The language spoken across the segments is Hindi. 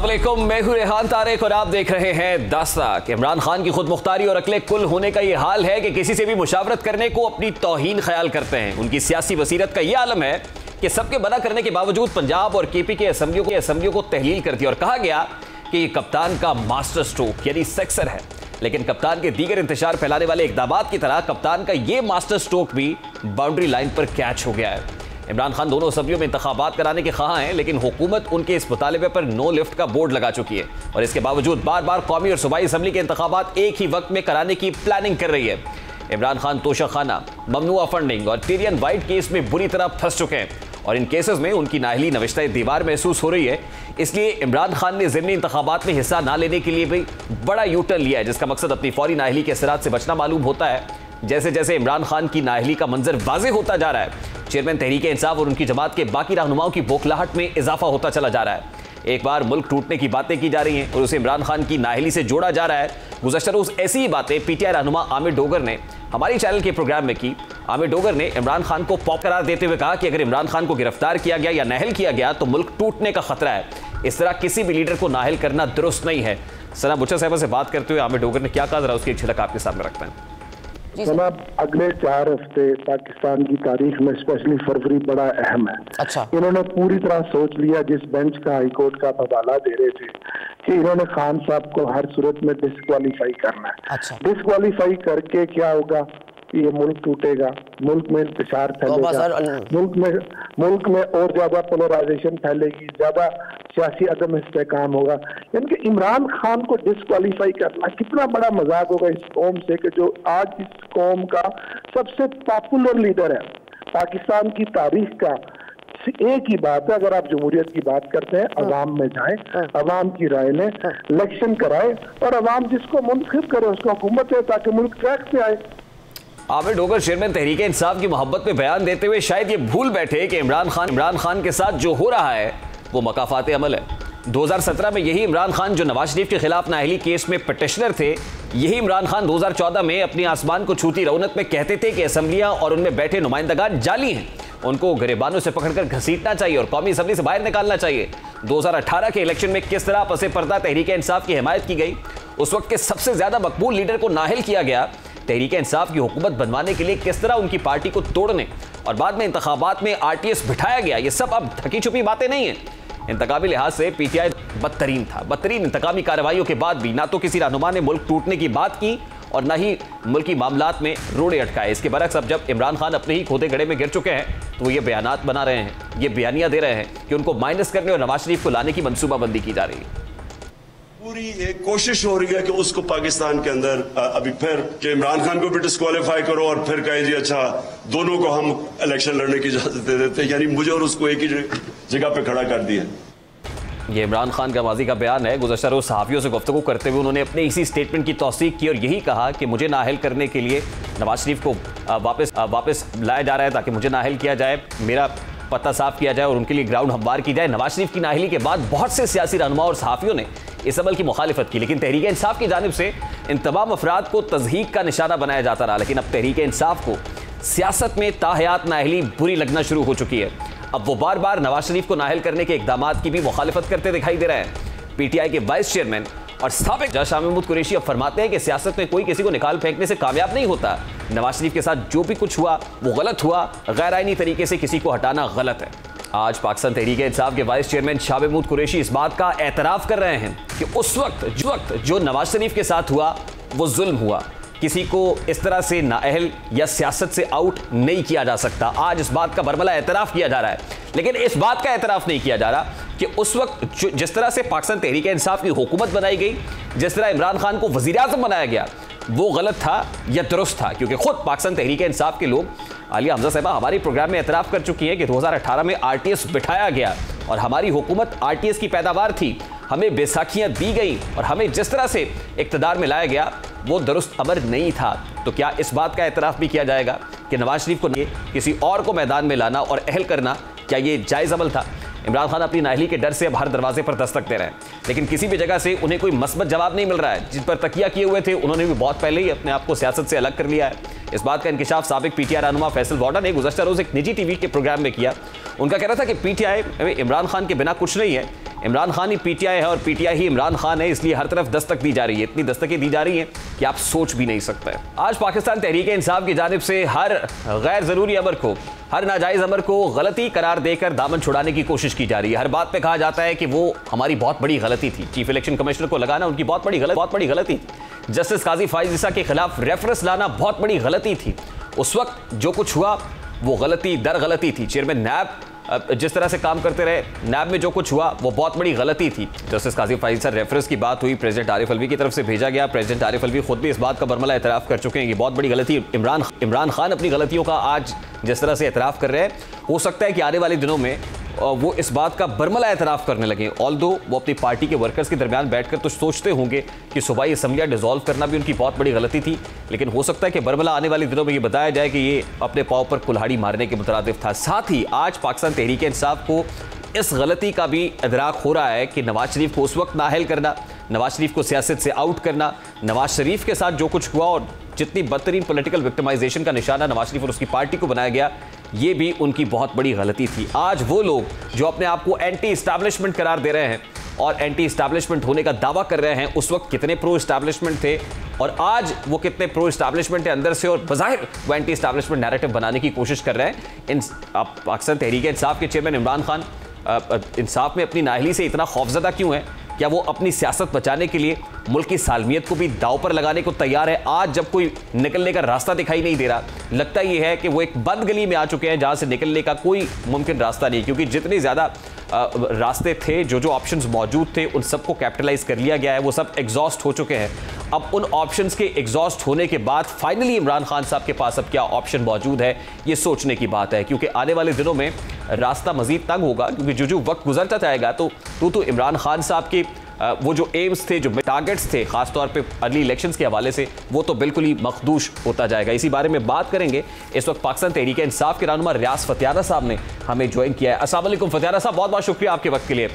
अस्सलामुअलैकुम, मैं हूं रेहान तारिक और आप देख रहे हैं दास्ताक। इमरान खान की खुद मुख्तारी और अक्ले कुल होने का ये हाल है कि किसी से भी मुशावरत करने को अपनी तौहीन ख्याल करते हैं। उनकी सियासी बसीरत का ये आलम है कि सबके मना करने के बावजूद पंजाब और केपी के असम्बलियों को तहलील कर दी और कहा गया कि ये कप्तान का मास्टर स्ट्रोक यानी सेक्सर है। लेकिन कप्तान के दीगर इंतशार फैलाने वाले इकदामात की तरह कप्तान का ये मास्टर स्ट्रोक भी बाउंड्री लाइन पर कैच हो गया है। इमरान खान दोनों असम्बलियों में इंतखाबात कराने के ख्वाह हैं, लेकिन हुकूमत उनके इस मुतालबे पर नो लिफ्ट का बोर्ड लगा चुकी है और इसके बावजूद बार बार कौमी और सूबाई असम्बली के इंतखाबात एक ही वक्त में कराने की प्लानिंग कर रही है। इमरान खान तोशाखाना, ममनुआ फंडिंग और टीरियन वाइट केस में बुरी तरह फंस चुके हैं और इन केसेस में उनकी नाहली नविश्ता दीवार महसूस हो रही है। इसलिए इमरान खान ने ज़िमनी इंतखाबात में हिस्सा ना लेने के लिए भी बड़ा यूटर्न लिया है, जिसका मकसद अपनी फौरी नाहली के असरात से बचना मालूम होता है। जैसे जैसे इमरान खान की नाहली का मंजर वाज़ेह होता जा रहा है, चेयरमैन तहरीक इंसाफ और उनकी जमात के बाकी रहनुमाओं की बौखलाहट में इजाफा होता चला जा रहा है। एक बार मुल्क टूटने की बातें की जा रही हैं और उसे इमरान खान की नाहली से जोड़ा जा रहा है। गुज़श्ता रोज़ ऐसी ही बातें पीटीआई रहनुमा आमिर डोगर ने हमारी चैनल के प्रोग्राम में की। आमिर डोगर ने इमरान खान को पॉप करार देते हुए कहा कि अगर इमरान खान को गिरफ्तार किया गया या नाहल किया गया तो मुल्क टूटने का खतरा है। इस तरह किसी भी लीडर को नाहल करना दुरुस्त नहीं है। सना बुच्चा साहबा से बात करते हुए आमिर डोगर ने क्या कहा, जरा उसकी एक झलक आपके सामने रखते हैं। जनाब, अगले 4 हफ्ते पाकिस्तान की तारीख में स्पेशली फरवरी बड़ा अहम है। अच्छा, इन्होंने पूरी तरह सोच लिया, जिस बेंच का हाईकोर्ट का हवाला दे रहे थे कि इन्होंने खान साहब को हर सूरत में डिस्क्वालीफाई करना है। अच्छा, डिस्क्वालीफाई करके क्या होगा, ये मुल्क टूटेगा, मुल्क में इंतशार फैलेगा, मुल्क में और ज्यादा पोलराइजेशन फैलेगी, ज्यादा सियासी अदम इस्तेहकाम होगा। यानी कि इमरान खान को डिस्क्वालीफाई करना कितना बड़ा मजाक होगा इस कौम से कि जो आज इस कौम का सबसे पॉपुलर लीडर है। पाकिस्तान की तारीख का एक ही बात है, अगर आप जमहूरियत की बात करते हैं, अवाम में जाएं, अवाम की राय लें, इलेक्शन कराएं और अवाम जिसको मुंतखब करे उसको हुकूमत है, ताकि मुल्क ट्रैक पे आए। आमिर डोगर चेयरमैन तहरीक इंसाफ की मोहब्बत में बयान देते हुए शायद ये भूल बैठे कि इमरान खान के साथ जो हो रहा है वो मकाफात अमल है। 2017 में यही इमरान खान जो नवाज शरीफ के खिलाफ नाअहली केस में पिटिशनर थे, यही इमरान खान 2014 में अपनी आसमान को छूती रौनक में कहते थे कि असम्बलियां और उनमें बैठे नुमाइंदगान जाली हैं, उनको गिरेबानों से पकड़कर घसीटना चाहिए और कौमी असम्बली से बाहर निकालना चाहिए। 2018 के इलेक्शन में किस तरह पसे पर्दा तहरीक इंसाफ की हिमायत की गई, उस वक्त के सबसे ज्यादा मकबूल लीडर को नाअहल किया गया, तहरीक इंसाफ की हुकूमत बनवाने के लिए किस तरह उनकी पार्टी को तोड़ने और बाद में इंतखाबात में आरटीएस बिठाया गया, ये सब अब ढकी छुपी बातें नहीं है। इंतकामी लिहाज से पीटीआई बदतरीन था। बदतरीन इंतकामी कार्रवाइयों के बाद भी ना तो किसी रहनुमा ने मुल्क टूटने की बात की और ना ही मुल्की मामलात में रोड़े अटकाए। इसके बरक्स अब जब इमरान खान अपने ही खोदे गड़े में गिर चुके हैं तो वो ये बयानात बना रहे हैं, ये बयानियां दे रहे हैं कि उनको माइनस करने और नवाज शरीफ को लाने की मनसूबाबंदी की जा रही है। पूरी एक कोशिश हो रही है कि उसको पाकिस्तान के अंदर अभी फिर कि इमरान खान को भी डिस्क्वालीफाई करो और फिर कहें जी अच्छा दोनों को हम इलेक्शन लड़ने की इजाजत दे देते हैं, यानी मुझे और उसको एक ही जगह पे खड़ा कर दिया। ये इमरान खान का माजी का बयान है। गुज़श्ता रोज़ सहाफ़ियों से गुफ्तगू करते हुए उन्होंने अपने इसी स्टेटमेंट की तौसीक की और यही कहा कि मुझे नाअहल करने के लिए नवाज शरीफ को वापस लाया जा रहा है ताकि मुझे नाअहल किया जाए, मेरा पता साफ किया जाए और उनके लिए ग्राउंड हमवार की जाए। नवाज शरीफ की नाअहली के बाद बहुत से सियासी रहनुमा और सहाफ़ियों ने इस अमल की मुखालिफत की, लेकिन तहरीक इंसाफ की जानिब से इन तमाम अफराद को तज़हीक का निशाना बनाया जाता रहा। लेकिन अब तहरीक इंसाफ को सियासत में ताहयात नाअहली बुरी लगना शुरू हो चुकी है। अब वो बार बार नवाज शरीफ को नाअहल करने के इक़दामात की भी मुखालिफत करते दिखाई दे रहे हैं। पीटीआई के वाइस चेयरमैन और साबिक जज शाह महमूद कुरैशी अब फरमाते हैं कि सियासत में कोई किसी को निकाल फेंकने से कामयाब नहीं होता। नवाज शरीफ के साथ जो भी कुछ हुआ वो गलत हुआ, गैर आईनी तरीके से किसी को हटाना गलत है। आज पाकिस्तान तहरीक इंसाफ के वाइस चेयरमैन शाह महमूद कुरैशी इस बात का एतराफ़ कर रहे हैं कि उस वक्त जो नवाज शरीफ के साथ हुआ वो जुल्म हुआ, किसी को इस तरह से नाअहल या सियासत से आउट नहीं किया जा सकता। आज इस बात का बरमला एतराफ़ किया जा रहा है, लेकिन इस बात का एतराफ़ नहीं किया जा रहा कि उस वक्त जिस तरह से पाकिस्तान तहरीक इंसाफ की हुकूमत बनाई गई, जिस तरह इमरान खान को वज़ीर आज़म बनाया गया, वो गलत था या दुरुस्त था। क्योंकि खुद पाकिस्तान तहरीक इंसाफ के लोग, आलिया हमजा साहिबा हमारे प्रोग्राम में एतराफ़ कर चुकी है कि 2018 में आरटीएस बिठाया गया और हमारी हुकूमत आरटीएस की पैदावार थी, हमें बैसाखियाँ दी गई और हमें जिस तरह से इक़्तिदार में लाया गया वो दुरुस्त अमर नहीं था। तो क्या इस बात का एतराफ़ भी किया जाएगा कि नवाज शरीफ को किसी और को मैदान में लाना और अहल करना, क्या ये जायज़ अमल था? इमरान खान अपनी नाअहली के डर से अब हर दरवाजे पर दस्तक दे रहे हैं, लेकिन किसी भी जगह से उन्हें कोई मस्बत जवाब नहीं मिल रहा है। जिन पर तकिया किए हुए थे उन्होंने भी बहुत पहले ही अपने आप को सियासत से अलग कर लिया है। इस बात का इंकिशाफ साबिक पीटीआई रहनुमा फैसल वाडा ने गुज़श्ता रोज़ एक निजी टीवी के प्रोग्राम में किया। उनका कहना था कि पीटीआई में इमरान खान के बिना कुछ नहीं है, इमरान खान ही पीटीआई है और पीटीआई ही इमरान खान है, इसलिए हर तरफ दस्तक दी जा रही है, इतनी दस्तकें दी जा रही हैं कि आप सोच भी नहीं सकते। आज पाकिस्तान तहरीक इंसाफ की जानिब से हर गैर जरूरी अमर को, हर नाजायज अमर को गलती करार देकर दामन छुड़ाने की कोशिश की जा रही है। हर बात पे कहा जाता है कि वो हमारी बहुत बड़ी गलती थी, चीफ इलेक्शन कमिश्नर को लगाना उनकी बहुत बड़ी गलती थी, जस्टिस काजी फाइज ईसा के खिलाफ रेफरेंस लाना बहुत बड़ी गलती थी। उस वक्त जो कुछ हुआ वो गलती दर गलती थी। चेयरमैन नैब जिस तरह से काम करते रहे, नैब में जो कुछ हुआ वो बहुत बड़ी गलती थी। जस्टिस काजी फाइज ईसा रेफरेंस की बात हुई, प्रेसिडेंट आरिफ अलवी की तरफ से भेजा गया, प्रेसिडेंट आरिफ अलवी खुद भी इस बात का बरमला एतराफ़ कर चुके हैं कि बहुत बड़ी गलती। इमरान खान अपनी गलतियों का आज जिस तरह से एतराफ़ कर रहे हैं, हो सकता है कि आने वाले दिनों में वो इस बात का बरमला एतराफ़ करने लगे। ऑल्दो वो अपनी पार्टी के वर्कर्स के दरमियान बैठकर तो सोचते होंगे कि सूबाई असम्बलियाँ डिसॉल्व करना भी उनकी बहुत बड़ी गलती थी, लेकिन हो सकता है कि बरमला आने वाले दिनों में ये बताया जाए कि ये अपने पाँव पर कुल्हाड़ी मारने के मुतरादिफ था। साथ ही आज पाकिस्तान तहरीक इंसाफ को इस गलती का भी इदराक हो रहा है कि नवाज शरीफ को उस वक्त नाअहल करना, नवाज शरीफ को सियासत से आउट करना, नवाज शरीफ के साथ जो कुछ हुआ और जितनी बदतरीन पॉलिटिकल विक्टिमाइजेशन का निशाना नवाज शरीफ और उसकी पार्टी को बनाया गया, ये भी उनकी बहुत बड़ी गलती थी। आज वो लोग जो अपने आप को एंटी इस्टेब्लिशमेंट करार दे रहे हैं और एंटी इस्टेब्लिशमेंट होने का दावा कर रहे हैं, उस वक्त कितने प्रो इस्टेब्लिशमेंट थे और आज वो कितने प्रो इस्टेब्लिशमेंट है अंदर से, और बज़ाहिर वो एंटी इस्टेब्लिशमेंट नैरेटिव बनाने की कोशिश कर रहे हैं। पाकिस्तान तहरीक इंसाफ के चेयरमैन इमरान खान इंसाफ में अपनी नाअहली से इतना खौफजदा क्यों है? क्या वो अपनी सियासत बचाने के लिए मुल्क की सालमियत को भी दाव पर लगाने को तैयार है? आज जब कोई निकलने का रास्ता दिखाई नहीं दे रहा, लगता ये है कि वो एक बंद गली में आ चुके हैं जहां से निकलने का कोई मुमकिन रास्ता नहीं, क्योंकि जितने ज़्यादा रास्ते थे, जो ऑप्शंस मौजूद थे, उन सबको कैपिटलाइज कर लिया गया है, वो सब एग्जॉस्ट हो चुके हैं। अब उन ऑप्शंस के एग्जॉस्ट होने के बाद फाइनली इमरान खान साहब के पास अब क्या ऑप्शन मौजूद है, ये सोचने की बात है, क्योंकि आने वाले दिनों में रास्ता मजीद तंग होगा, क्योंकि जो वक्त गुजरता जाएगा तो इमरान खान साहब के वो जो एम्स थे, जो टारगेट्स थे, खासतौर पे अर्ली इलेक्शंस के हवाले से, वो तो बिल्कुल ही मखदूश होता जाएगा। इसी बारे में बात करेंगे। इस वक्त पाकिस्तान तहरीक इंसाफ के रहनुमा रियाज फतियारा साहब ने हमें ज्वाइन किया है। अस्सलाम वालेकुम फतियारा साहब, बहुत बहुत शुक्रिया आपके वक्त के लिए।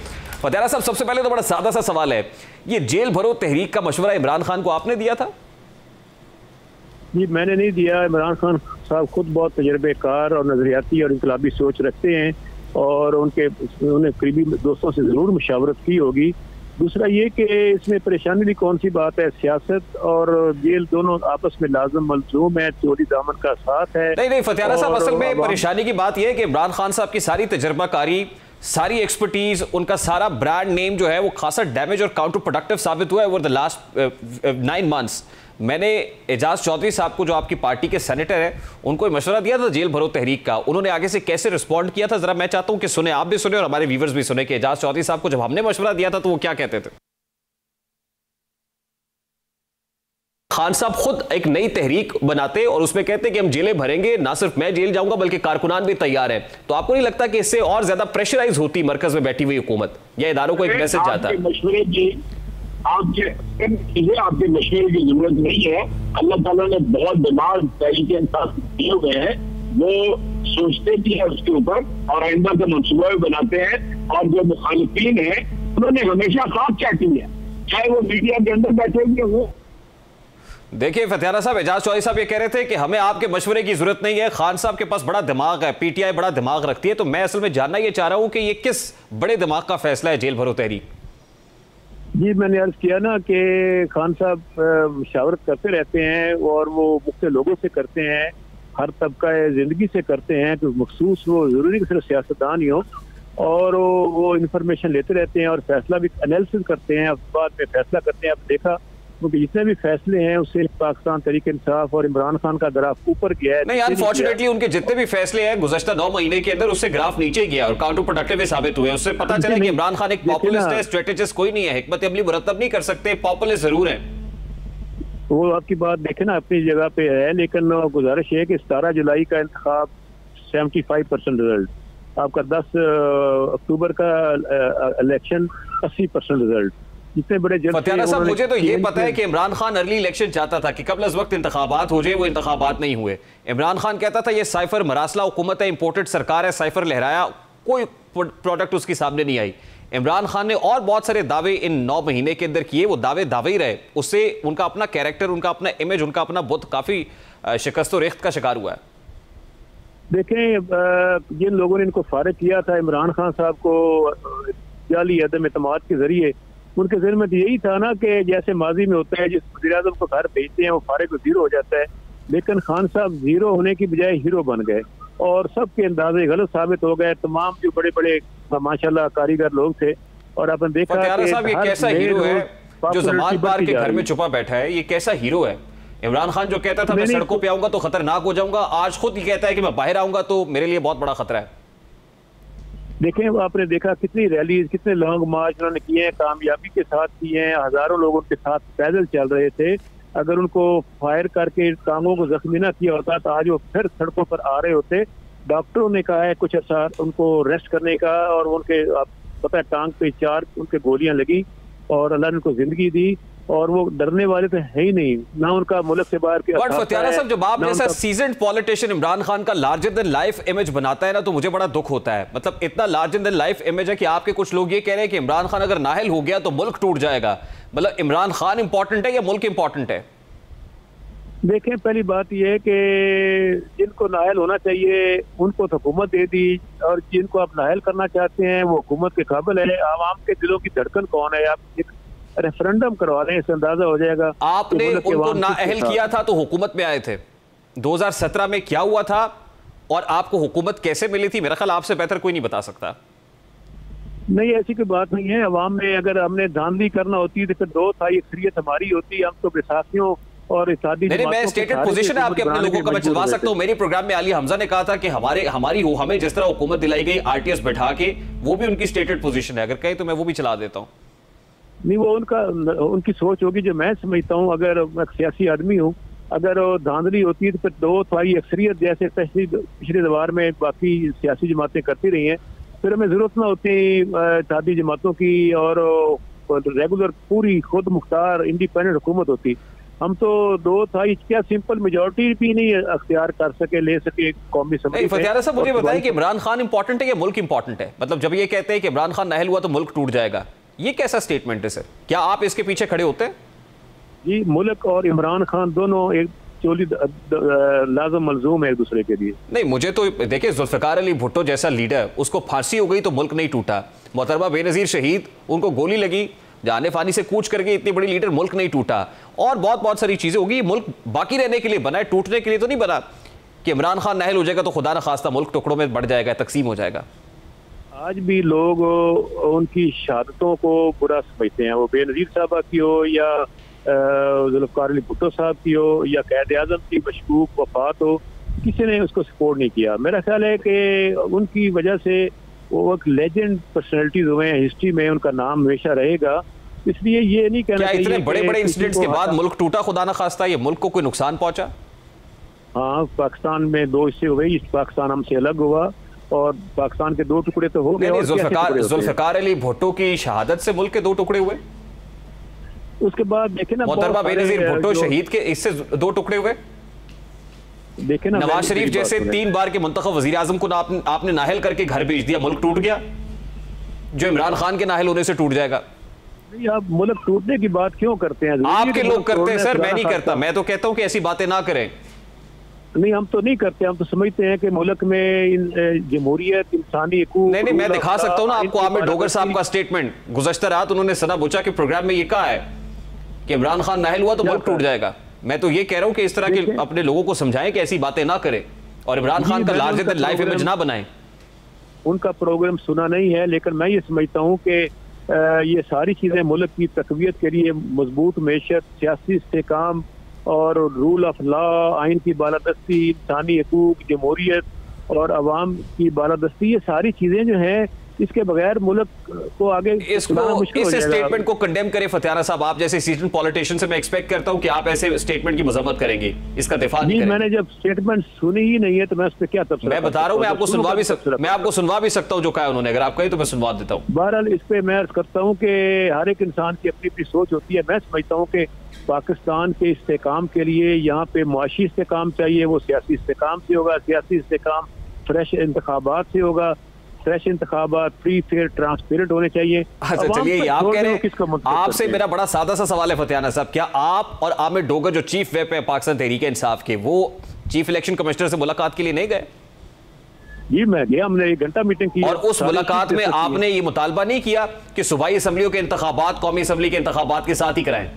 फतियारा साहब, सबसे पहले तो बड़ा सादा सा सवाल है, ये जेल भरो तहरीक का मशवरा इमरान खान को आपने दिया था? जी, मैंने नहीं दिया। इमरान खान साहब खुद बहुत तजर्बेकार और नजरियाती और इनकलाबी सोच रखते हैं और उन्हें करीबी दोस्तों से जरूर मुशावरत की होगी। दूसरा ये कि इसमें परेशानी भी कौन सी बात है, सियासत और जेल दोनों आपस में लाजम मलजूम है, चोरी दामन का साथ है। नहीं फतियारा साहब, असल में परेशानी की बात यह है कि इमरान खान साहब की सारी तजर्बाकारी, सारी एक्सपर्टीज, उनका सारा ब्रांड नेम जो है वो खासा डैमेज और काउंटर प्रोडक्टिव साबित हुआ है ओवर द लास्ट 9 months। मैंने एजाज चौधरी साहब को, जो आपकी पार्टी के सेनेटर है, उनको मशवरा दिया था जेल भरो तहरीक का। उन्होंने आगे से कैसे रिस्पॉन्ड किया था, जरा मैं चाहता हूं कि सुने, आप भी सुने और हमारे व्यूवर्स भी सुने कि एजाज चौधरी साहब को जब हमने मशवरा दिया था तो वो क्या कहते थे। खान साहब खुद एक नई तहरीक बनाते और उसमें कहते कि हम जेलें भरेंगे, ना सिर्फ मैं जेल जाऊंगा बल्कि कारकुनान भी तैयार है। तो आपको नहीं लगता कि इससे और ज्यादा प्रेशराइज होती मरकज में बैठी हुई हुकूमत या इदारों को एक मैसेज जाता है? आपके मशवरे की जरूरत नहीं है। अल्लाह ताला ने बहुत दिमाग तहरीक इंसाफ दिए हुए हैं, वो सोचते भी है उसके ऊपर और आइंदा का मनसूबा भी बनाते हैं। और जो मुखालिफिन है उन्होंने हमेशा साथ चाटी है, चाहे वो मीडिया के अंदर बैठे हुए हो। देखिए फतियारा साहब, एजाज चौधरी साहब ये कह रहे थे कि हमें आपके मशवरे की जरूरत नहीं है, खान साहब के पास बड़ा दिमाग है, पीटीआई बड़ा दिमाग रखती है। तो मैं असल में जानना ये चाह रहा हूं कि ये किस बड़े दिमाग का फैसला है जेल भरो तहरीक? जी, मैंने अर्ज किया ना कि खान साहब मुशावरत करते रहते हैं और वो मुख्तलिफ लोगों से करते हैं, हर तबका जिंदगी से करते हैं, तो मखसूस वो जरूरी सिर्फ सियासतदान ही हो, और वो इंफॉर्मेशन लेते रहते हैं और फैसला भी एनालिसिस करते हैं, बाद में फैसला करते हैं। अब देखा क्योंकि जितने भी फैसले हैं उससे पाकिस्तान तहरीक इंसाफ और इमरान खान का ग्राफ ऊपर गया है। नहीं, अनफॉर्चुनेटली उनके जितने भी फैसले हैं गुज़श्ता 9 महीने के अंदर उससे ग्राफ नीचे गया और काउंटर प्रोडक्टिव साबित हुए। उससे पता चला कि इमरान खान एक पॉपुलिस्ट है, स्ट्रेटेजिस्ट कोई नहीं है, हिकमत अमली मुरतब नहीं कर सकते, पॉपुलिस्ट जरूर है। वो आपकी बात देखे ना अपनी जगह पे है, लेकिन गुजारिश है कि 17 जुलाई का इंतखाब 75% रिजल्ट, आपका 10 अक्टूबर का इलेक्शन 80% रिजल्ट। इतने बड़े फतियारा साहब, मुझे तो ये पता है कि इमरान खान अर्ली इलेक्शन चाहता था कि कबल इस वक्त इंतखाबात हो जाए, वो इंतखाबात नहीं हुए। इमरान खान कहता था ये साइफर मरासला हुकूमत है, इंपोर्टेड सरकार है, साइफर लहराया, कोई प्रोडक्ट उसके सामने नहीं आई। इमरान खान ने और बहुत सारे दावे इन 9 महीने के अंदर किए, वो दावे ही रहे, उससे उनका अपना कैरेक्टर, उनका अपना इमेज, उनका अपना बुत काफी शिकस्त और रेख्त का शिकार हुआ है। देखें, जिन लोगों ने इनको फारिग किया था इमरान खान साहब को जाली अदम एतमाद के जरिए उनके ज़हन में तो यही था ना कि जैसे माजी में होता है, जिस वज़ीर-ए-आज़म को घर भेजते हैं वो फारिग ज़ीरो हो जाता है, लेकिन खान साहब ज़ीरो होने की बजाय हीरो बन गए और सबके अंदाजे गलत साबित हो गए। तमाम जो बड़े बड़े माशाल्लाह कारीगर लोग थे और आपने देखा कि साहब ये कैसा हीरो है जो ज़मान पार के घर में छुपा बैठा है, ये कैसा हीरो है? इमरान खान जो कहता था मैं सड़कों पे आऊंगा तो खतरनाक हो जाऊंगा, आज खुद ही कहता है कि मैं बाहर आऊंगा तो मेरे लिए बहुत बड़ा खतरा है। देखें, आपने देखा कितनी रैलीज, कितने लॉन्ग मार्च उन्होंने किए हैं, कामयाबी के साथ किए हैं, हजारों लोग उनके साथ पैदल चल रहे थे। अगर उनको फायर करके टांगों को जख्मी ना किया होता तो आज वो फिर सड़कों पर आ रहे होते। डॉक्टरों ने कहा है कुछ अर्सा उनको रेस्ट करने का और उनके पता है टांग पे 4 उनके गोलियां लगी और अल्लाह ने उनको जिंदगी दी और वो डरने वाले तो है ही नहीं, ना उनका मुल्क से बाहर के। बट फतियाना साहब, जब आप जैसा सीजन्ड पॉलिटिशियन इमरान खान का लार्जर देन लाइफ इमेज बनाता है ना, तो मुझे बड़ा दुख होता है। मतलब इतना लार्जर देन लाइफ इमेज है कि आपके कुछ लोग ये कह रहे हैं कि इमरान खान अगर नाहल हो गया तो मुल्क टूट जाएगा। मतलब इमरान खान इंपॉर्टेंट है या मुल्क इंपॉर्टेंट है? देखें, पहली बात यह है कि जिनको नाहल होना चाहिए उनको तो हुकूमत दे दी और जिनको आप नाहल करना चाहते हैं वो हुकूमत के काबिल है। आवाम के दिलों की धड़कन कौन है? आप एक रेफरेंडम करवा लें, इससे अंदाजा हो जाएगा। आपने उनको नाअहल किया था तो हुकूमत में आए थे। 2017 में क्या हुआ था और आपको हुकूमत कैसे मिली थी, मेरा ख्याल आपसे बेहतर कोई नहीं बता सकता। नहीं, ऐसी कोई बात नहीं है। अवाम में अगर हमने धांधली करना होती तो फिर 2 था अक्सरियत हमारी होती। हम तो बैसाखियों और मैं स्टेटेड पोजीशन है आपके अपने लोगों का मैं चलवा सकता हूं। मेरे प्रोग्राम में आलिया हमजा ने कहा था कि हमें जिस तरह हुकूमत दिलाई गई आरटीएस बैठा के, वो भी उनकी स्टेटेड पोजीशन है। अगर कहे तो मैं वो भी चला देता हूं। नहीं, वो उनकी सोच होगी जो मैं समझता हूँ। अगर मैं सियासी आदमी हूँ, अगर धांधली होती है तो फिर 2 थाई अक्सरियत जैसे पिछले दौर में बाकी सियासी जमातें करती रही हैं, फिर हमें जरूरत ना होती इत्तेहादी जमातों की और रेगुलर पूरी खुद मुख्तार इंडिपेंडेंट हुकूमत होती। हम तो 2 थाई क्या सिंपल मेजोरिटी भी नहीं अख्तियार कर सके, ले सके कौमी असम्बली। फतियाना साहब, मुझे बताएं कि इमरान खान इंपॉर्टेंट है या मुल्क इंपॉर्टेंट है? मतलब जब ये कहते हैं कि इमरान खान नाहल हुआ तो मुल्क टूट जाएगा, ये कैसा स्टेटमेंट है सर? क्या आप इसके पीछे खड़े होते हैं? जी, मुल्क और इमरान खान दोनों एक चोली लाज़म मलजूम है एक दूसरे के लिए। नहीं, मुझे तो देखिए, जुल्फ़िकार अली भुट्टो जैसा लीडर, उसको फांसी हो गई तो मुल्क नहीं टूटा। मोहतरमा बेनज़ीर शहीद, उनको गोली लगी, जाने फानी से कूच करके इतनी बड़ी लीडर, मुल्क नहीं टूटा। और बहुत सारी चीजें होगी। मुल्क बाकी रहने के लिए बना है, टूटने के लिए तो नहीं बना कि इमरान खान नाहल हो जाएगा तो खुदा न खास्ता मुल्क टुकड़ों में बढ़ जाएगा, तकसीम हो जाएगा। आज भी लोग उनकी शहादतों को बुरा समझते हैं, वो बेनज़ीर साहबा की हो या जुल्फ़िकार अली भुट्टो साहब की हो या क़ायद-ए-आज़म की मशकूक वफात हो, किसी ने उसको सपोर्ट नहीं किया। मेरा ख्याल है कि उनकी वजह से वो एक लेजेंड पर्सनैलिटीज हुए हैं हिस्ट्री में, उनका नाम हमेशा रहेगा। इसलिए ये नहीं कहना चाहिए इतने बड़े इंसिडेंट्स के बाद मुल्क टूटा खुदा न खास्ता, ये मुल्क को कोई नुकसान पहुंचा? हाँ, पाकिस्तान में 2 हिस्से हुए, ईस्ट पाकिस्तान हमसे अलग हुआ और पाकिस्तान के 2 टुकड़े तो हो गए। जुल्फ़िकार अली भुट्टो की शहादत से मुल्क के 2 टुकड़े हुए। उसके बाद देखे ना, मोहतरमा बेनज़ीर भुट्टो शहीद के, इससे 2 टुकड़े हुए। देखे ना, नवाज शरीफ जैसे 3 बार के मुंतखब वजीर आजम को आपने नाहल करके घर भेज दिया, मुल्क टूट गया, जो इमरान खान के नाहल होने से टूट जाएगा। नहीं, आप मुल्क टूटने की बात क्यों करते हैं? आपके लोग करते हैं सर, मैं नहीं करता। मैं तो कहता हूं कि ऐसी बातें ना करें। नहीं, हम तो नहीं करते। हम तो समझते हैं कि मुल्क में जमहूरियत, इंसानी हकूक। नहीं, मैं दिखा सकता हूं ना आपको आमिर डोगर साहब का स्टेटमेंट। गुज़श्ता रात उन्होंने सना बुचा के प्रोग्राम में ये कहा है कि इमरान खान नाहल हुआ तो मुल्क टूट जाएगा। मैं तो ये कह रहा हूं कि इस तरह के अपने लोगों को समझाएं कि ऐसी बातें ना करें और इमरान खान का लार्जर देन लाइफ इमेज ना बनाएं। उनका प्रोग्राम सुना नहीं है, लेकिन मैं ये समझता हूं कि ये सारी चीजें मुल्क की तकवीत के लिए मजबूत मैशत, सियासी इस्तेकाम और रूल ऑफ लॉ, आइन की बालादस्ती, इंसानी हकूक, जमहूरियत और अवाम की बालादस्ती, ये सारी चीजें जो हैं इसके बगैर मुल्क को आगे इस स्टेटमेंट को कंडेम करें फतियाना साहब। आप जैसे सीजन पॉलिटिशियन से मैं एक्सपेक्ट करता हूं कि आप ऐसे स्टेटमेंट की मजम्मत करेंगे, इसका दिफा नहीं करेंगे। मैंने जब स्टेटमेंट सुनी ही नहीं है तो मैं उस पर क्या तबसरा? मैं बता रहा हूं, मैं आपको सुनवा भी सकता हूं जो कहा उन्होंने। अगर आप कहें तो मैं सुनवा देता हूं। बहरहाल इस पे मैं अर्ज करता हूं कि हर एक इंसान की अपनी अपनी सोच होती है। मैं समझता हूं कि पाकिस्तान के इस्तेकाम के लिए यहाँ पे मुआशी इस्तेकाम चाहिए, वो सियासी इस्तेकाम से होगा। सियासी इस्तेकाम फ्रेश इंतखाबात से होगा। फ्रेश इंतखाबात फ्री फेयर ट्रांसपेरेंट होने चाहिए। अच्छा, चलिए, आप कह रहे हैं, आपसे मेरा बड़ा सादा सा सवाल है फतियाना साहब, क्या आप और आमिर डोगर जो चीफ व्हिप है पाकिस्तान तहरीक इंसाफ के, वो चीफ इलेक्शन कमिश्नर से मुलाकात के लिए नहीं गए? जी मैं गया, हमने 1 घंटा मीटिंग की। और उस मुलाकात में आपने ये मुतालबा नहीं किया कि सूबाई असम्बलियों के इंतखाबात कौमी असम्बली के इंतखाबात के साथ ही कराएं?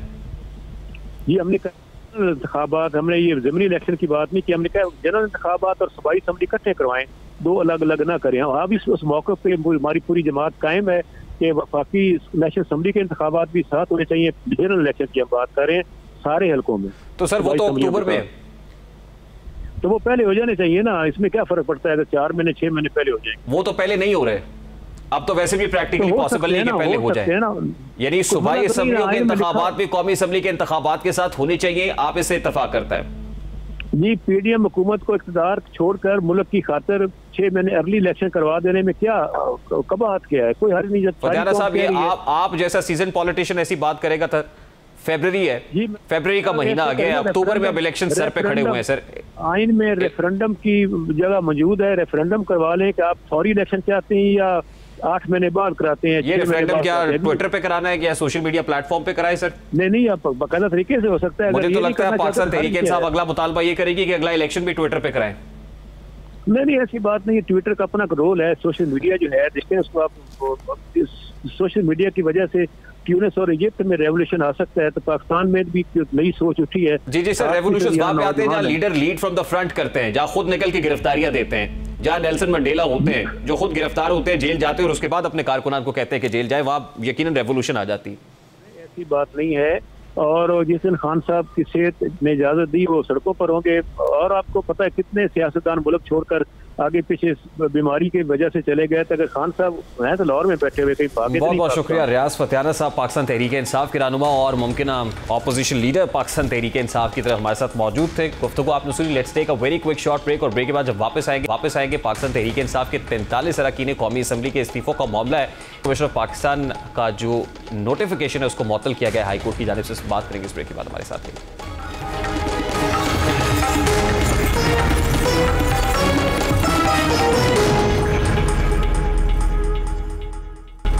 जी हमने इंतखाबात, हमने ये ज़मीनी इलेक्शन की बात नहीं की, हमने कहा जनरल इंतखाबात और सूबाई असम्बली इकट्ठे करवाएं, 2 अलग अलग ना करें। आप उस मौके पे हमारी पूरी जमात कायम है कि वफाकी नेशनल असम्बली के इंतखाबात भी साथ होने चाहिए। जनरल इलेक्शन की हम बात करें सारे हलकों में। तो सर वो तो अक्टूबर में, तो वो पहले हो जाने चाहिए ना, इसमें क्या फर्क पड़ता है अगर 4 महीने 6 महीने पहले हो जाएंगे। वो तो पहले नहीं हो रहे, अब तो वैसे भी प्रैक्टिकली पॉसिबल नहीं कि पहले हो जाए। यानी सूबाई असम्बलियों के इंतखाबात भी कौमी असम्बली के इंतखाबात के साथ होने चाहिए, आप इससे इत्तेफाक करता है? जी पीडीएम हुकूमत को इख्तियार छोड़कर मुल्क की खातिर 6 महीने अर्ली इलेक्शन करवा देने में क्या कबाहत क्या है? कोई हल नहीं। फतियाना साहब ये आप जैसा सीजन पॉलिटिशियन ऐसी बात करेगा था। फरवरी है, फरवरी का महीना आ गया, अक्टूबर में अब इलेक्शन सर पे खड़े हुए हैं। सर आइन में रेफरेंडम की जगह मौजूद है, रेफरेंडम करवा लें कि आप फौरी इलेक्शन चाहते हैं या 8 महीने बाद कराते हैं। ये रेफरेंडम क्या ट्विटर पे कराना है या सोशल मीडिया प्लेटफॉर्म पे कराए? सर नहीं आप बाकायदा तरीके से हो सकता है। मुझे तो लगता है पाकिस्तान तहरीक इंसाफ अगला मुतालबा ये करेगी कि अगला इलेक्शन भी ट्विटर पे कराएं। नहीं ऐसी बात नहीं है, ट्विटर का अपना रोल है। सोशल मीडिया जो है देखते हैं उसको आप, सोशल मीडिया की वजह से ट्यूनिस और इजिप्ट में रेवोल्यूशन आ सकता है, तो पाकिस्तान में भी नई सोच उठी है। जी सर, रेवोल्यूशन वहां पे आते हैं जहां leader lead from the front करते हैं, जहां खुद निकल के गिरफ्तारियां देते हैं, जहां नेल्सन मंडेला होते हैं जो खुद गिरफ्तार होते हैं, जेल जाते हैं और उसके बाद अपने कारकुनान को कहते हैं कि जेल जाए, वहां यकीनन रेवोल्यूशन आ जाती है। ऐसी बात नहीं है। और जिस दिन खान साहब की सेहत ने इजाजत दी वो सड़कों पर होंगे। और आपको पता है कितने सियासतदान मुल्क छोड़कर आगे पीछे बीमारी की वजह से चले गए थे। अगर खान साहब हैं तो लाहौर में बैठे हुए कहीं भागे। बहुत बहुत शुक्रिया रियाज फतियाना साहब, पाकिस्तान तहरीक इंसाफ के रहनुमा और मुमकिन ऑपोजिशन लीडर पाकिस्तान तहरीक इंसाफ की तरफ हमारे साथ मौजूद थे। गुफ्तगू आपने सुनी। Let's take a very quick short break, और ब्रेक के बाद जब वापस आएंगे पाकिस्तान तहरीक इंसाफ के 43 अरकान कौमी असम्बली के इस्तीफों का मामला है। कमिश्नर पाकिस्तान का जो नोटिफिकेशन है उसको मुअत्तल किया गया हाईकोर्ट की जानिब से, बात करेंगे इस ब्रेक के बाद। हमारे साथ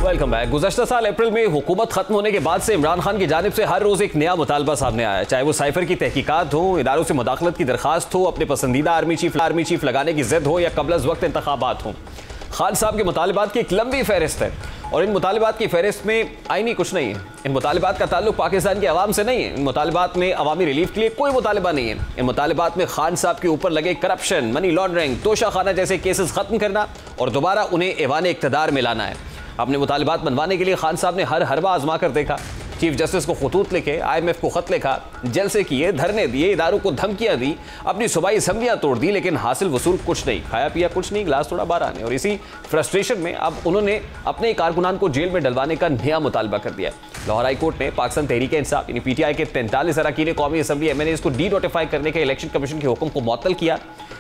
वेलकम बैक। गुज़श्ता साल अप्रैल में हुकूमत खत्म होने के बाद से इमरान खान की जानिब से हर रोज एक नया मुतालबा सामने आया, चाहे वो साइफर की तहकीकात हो, इदारों से मुदाखलत की दरखास्त हो, अपने पसंदीदा आर्मी चीफ लगाने की जिद हो, या कबल अज़ वक्त इंतखाबात हो। खान साहब के मुतालबात की एक लंबी फहरिस्त है और इन मुतालबात की फहरिस्त में आईनी कुछ नहीं है। इन मुतालबात का ताल्लुक पाकिस्तान की आवाम से नहीं है। इन मुतालबात में अवामी रिलीफ के लिए कोई मुतालबा नहीं है। इन मुतालबात में खान साहब के ऊपर लगे करप्शन, मनी लॉन्ड्रिंग, तोशाखाना जैसे केसेस खत्म करना और दोबारा उन्हें ऐवान इक़्तिदार में लाना है। अपने मुतालबात मनवाने के लिए खान साहब ने हर हरबा आजमा कर देखा। चीफ जस्टिस को खतूत लिखे, IMF को खत लिखा, जलसे किए, धरने दिए, इदारों को धमकियां दी, अपनी सूबाई असम्बलियां तोड़ दी, लेकिन हासिल वसूल कुछ नहीं, खाया पिया कुछ नहीं, गिलास थोड़ा बाहर आने। और इसी फ्रस्ट्रेशन में अब उन्होंने अपने कारकुनान को जेल में डलवाने का नया मुतालबा कर दिया। लाहौर हाई कोर्ट ने पाकिस्तान तहरीक इंसाफ यानी PTI के 43 अरकान कौमी असम्बली MNAs को डी नोटिफाई करने के इलेक्शन कमीशन के हुक्म को मुअत्तल किया।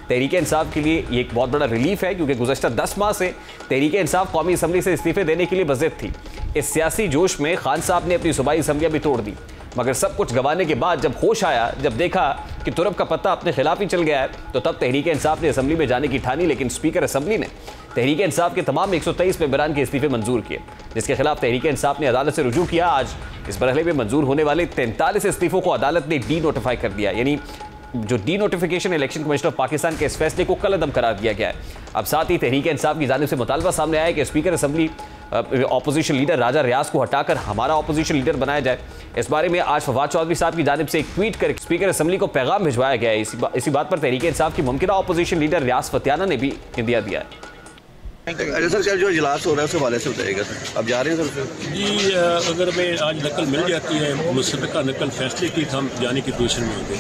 तहरीक इंसाफ के लिए ये एक बहुत बड़ा रिलीफ है, क्योंकि गुज़श्ता 10 माह से तहरीक इंसाफ कौमी असम्बली से इस्तीफे देने के लिए बज़िद थी। इस सियासी जोश में खान साहब ने अपनी सूबाई असम्बलियां भी तोड़ दी, मगर सब कुछ गंवाने के बाद जब होश आया, जब देखा कि तुरब का पत्ता अपने खिलाफ ही चल गया है, तो तब तहरीक इंसाफ ने असम्बली में जाने की ठानी। लेकिन स्पीकर असम्बली ने तहरीक इंसाफ के तमाम 123 मेंबरान के इस्तीफे मंजूर किए, जिसके खिलाफ तहरीक इंसाफ ने अदालत से रुजू किया। आज इस मरहले में मंजूर होने वाले 43 इस्तीफों को अदालत ने डी नोटिफाई कर दिया, यानी जो D notification election commission of Pakistan के इस फैसले को कलअदम करार दिया गया है। अब साथ ही तहरीक इंसाफ की जानिब से मुतालबा सामने आया कि स्पीकर असम्बली ऑपोजिशन लीडर राजा रियाज को हटाकर हमारा ऑपोजिशन लीडर बनाया जाए। इस बारे में आज फवाद चौधरी साहब की जानिब से एक ट्वीट कर स्पीकर असम्बली को पैगाम भिजवाया गया है। इसी बात पर तहरीक इंसाफ की मुमकिन ऑपोजिशन लीडर रियाज फतियाना ने भी इंदिया दिया है। सर क्या जो इजलास हो रहा है उसके हवाले से बताइएगा सर, आप जा रहे हैं सर? जी अगर मैं आज नकल मिल जाती है, मुसद्दका नकल फैसले की, हम जाने की पोजीशन में होंगे।